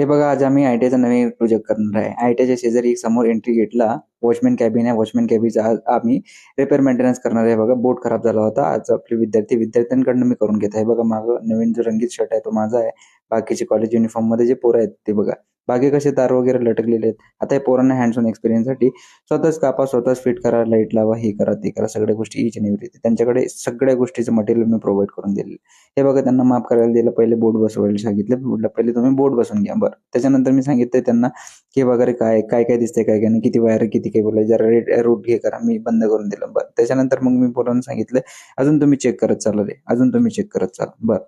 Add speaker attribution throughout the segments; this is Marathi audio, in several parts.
Speaker 1: हे बघा, आज आम्ही आय-टी-आयचा नवीन प्रोजेक्ट करणार आहे. आय-टी-आयच्या शेजारी समोर एंट्री गेटला वॉचमन कॅबिन आहे. वॉचमन कॅबिनचा आज आम्ही रिपेअर मेंटेनन्स करणार आहे. बघा, बोर्ड खराब झाला होता. आज आपले विद्यार्थ्यांकडून मी करून घेत आहे. बघा, मागं नवीन जो रंगीत शर्ट आहे तो माझा आहे. बाकीचे कॉलेज युनिफॉर्ममध्ये जे पोरं आहेत ते बघा. बाकी कसे तार वगैरे लटकलेले आहेत. आता हे पोरांना हँड्स ऑन एक्सपिरियन्ससाठी स्वतःच कापा, स्वतःच फिट करा, लाईट लावा, हे करा, ते करा, सगळ्या गोष्टी इच अँड एव्हरीथिंग. त्यांच्याकडे सगळ्या गोष्टीचं मटेरियल मी प्रोव्हाइड करून दिलेलं. हे बघा, त्यांना माफ करायला दिलं. पहिले बोर्ड बसवायला सांगितलं. म्हटलं पहिले तुम्ही बोर्ड बसवून घ्या. बरं, त्याच्यानंतर मी सांगितलं त्यांना की वगैरे काय काय काय दिसतंय, काय काय नाही, किती वायर, किती केबल आहे, जरा रूट हे करा. मी बंद करून दिलं. बरं, त्याच्यानंतर मग मी पोरांना सांगितलं अजून तुम्ही चेक करत चाला रे, अजून तुम्ही चेक करत चाला. बरं,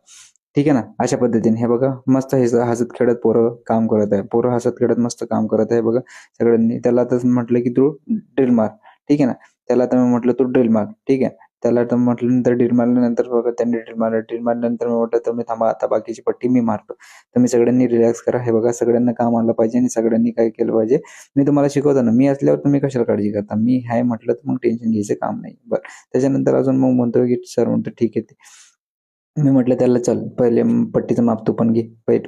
Speaker 1: ठीक आहे ना. अशा पद्धतीने हे बघा, मस्त हे हसत खेळत पोरं काम करत आहे. पोरं हसत खेळत मस्त काम करत आहे बघा सगळ्यांनी. त्याला आता म्हटलं की तू ड्रिल मार, ठीक आहे ना. त्याला आता मी म्हटलं तू ड्रिल मार, ठीक आहे. त्याला तर म्हटल्यानंतर ड्रिल मारल्यानंतर बघा त्यांनी ड्रिल मारलं. ड्रिल मारल्यानंतर मी म्हटलं तुम्ही थांबा, आता बाकीची पट्टी मी मारतो. तुम्ही सगळ्यांनी रिलॅक्स करा. हे बघा, सगळ्यांना काम आलं पाहिजे आणि सगळ्यांनी काय केलं पाहिजे. मी तुम्हाला शिकवतो ना, मी असल्यावर तुम्ही कशाला काळजी करता. मी आहे म्हटलं तर मग टेन्शन घ्यायचं काम नाही. बरं, त्याच्यानंतर अजून मग म्हणतो की सर म्हणतो ठीक आहे ते. मी म्हटलं त्याला चल पहिले पट्टीचं माप तू पण घे.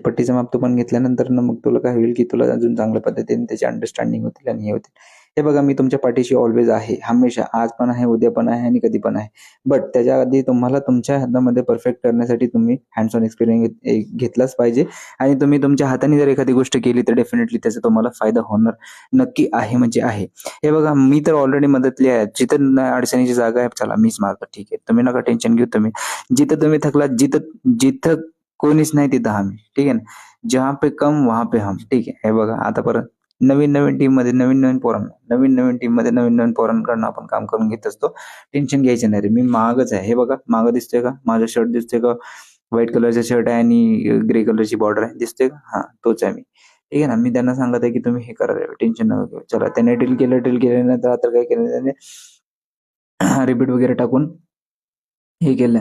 Speaker 1: पट्टीचं माप तू पण घेतल्यानंतर ना मग तुला काय होईल की तुला अजून चांगल्या पद्धतीने त्याची अंडरस्टँडिंग होतील आणि हे होतील. हे बघा, मी तुमच्या पाठीशी ऑलवेज आहे, हमेशा. आज पण आहे, उद्या पण आहे आणि कधी पण आहे. बट त्याच्या आधी तुम्हाला तुमच्या हातामध्ये परफेक्ट करण्यासाठी तुम्ही हँड्स ऑन एक्सपिरियन्स घेतलाच पाहिजे. आणि तुम्ही तुमच्या हाताने जर एखादी गोष्ट केली तर डेफिनेटली त्याचा तुम्हाला फायदा होणार नक्की आहे, म्हणजे आहे. हे बघा, मी तर ऑलरेडी मदतली आहे. जिथं अडचणीची जागा आहे चला मीच मारतो, ठीक आहे. तुम्ही नका टेन्शन घेऊ. तुम्ही जिथं तुम्ही थकलात, जिथं जिथं कोणीच नाही तिथं आम्ही, ठीक आहे ना. जहाँ पे कम वहाँ पे हम, ठीक आहे. हे बघा, आता परत नवीन नवीन टीम मध्ये नवीन नवीन पोरांना नवीन नवीन टीम मध्ये नवीन नवीन पोरांकडनं आपण काम करून घेत असतो. टेन्शन घ्यायचं नाही रे. मी मागच आहे. हे बघा, मागं दिसतोय का माझा शर्ट, दिसतोय का व्हाईट कलरचा शर्ट आहे आणि ग्रे कलरची बॉर्डर आहे, दिसतोय का? हा, तोच आहे मी, ठीक आहे ना. मी त्यांना सांगत आहे की तुम्ही हे करा, टेन्शन नका घेऊ. चला, त्याने ड्रिल केल्यानंतर आता काय केलं त्याने रिपीट वगैरे टाकून हे केलं.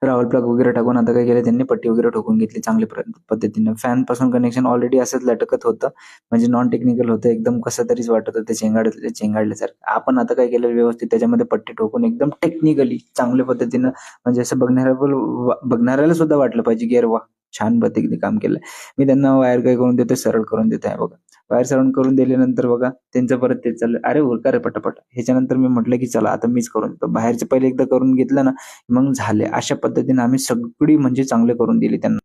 Speaker 1: राहुल प्लग वगैरे टाकून आता काय केलं त्यांनी, पट्टी वगैरे ठोकून घेतली चांगल्या पद्धतीने. फॅन पासून कनेक्शन ऑलरेडी असंच लटकत होतं, म्हणजे नॉन टेक्निकल होतं, एकदम कसं तरीच वाटत होतं, चेंगाडल्यासारखं. आपण आता काय केलं, व्यवस्थित त्याच्यामध्ये पट्टी ठोकून एकदम टेक्निकली चांगल्या पद्धतीनं, म्हणजे असं बघणाऱ्याला सुद्धा वाटलं पाहिजे की अरे वा, छान पद्धतीने काम केलं. मी त्यांना वायर काय करून देतो, सरळ करून देत आहे बघा. वायर सरळ करून दिल्यानंतर बघा त्यांचं परत ते चाललं, अरे उरका रे पटापट. ह्याच्यानंतर मी म्हटलं की चला आता मीच करून देतो. बाहेरचे पहिले एकदा करून घेतलं ना मग झाले. अशा पद्धतीने आम्ही सगळी म्हणजे चांगले करून दिली त्यांना.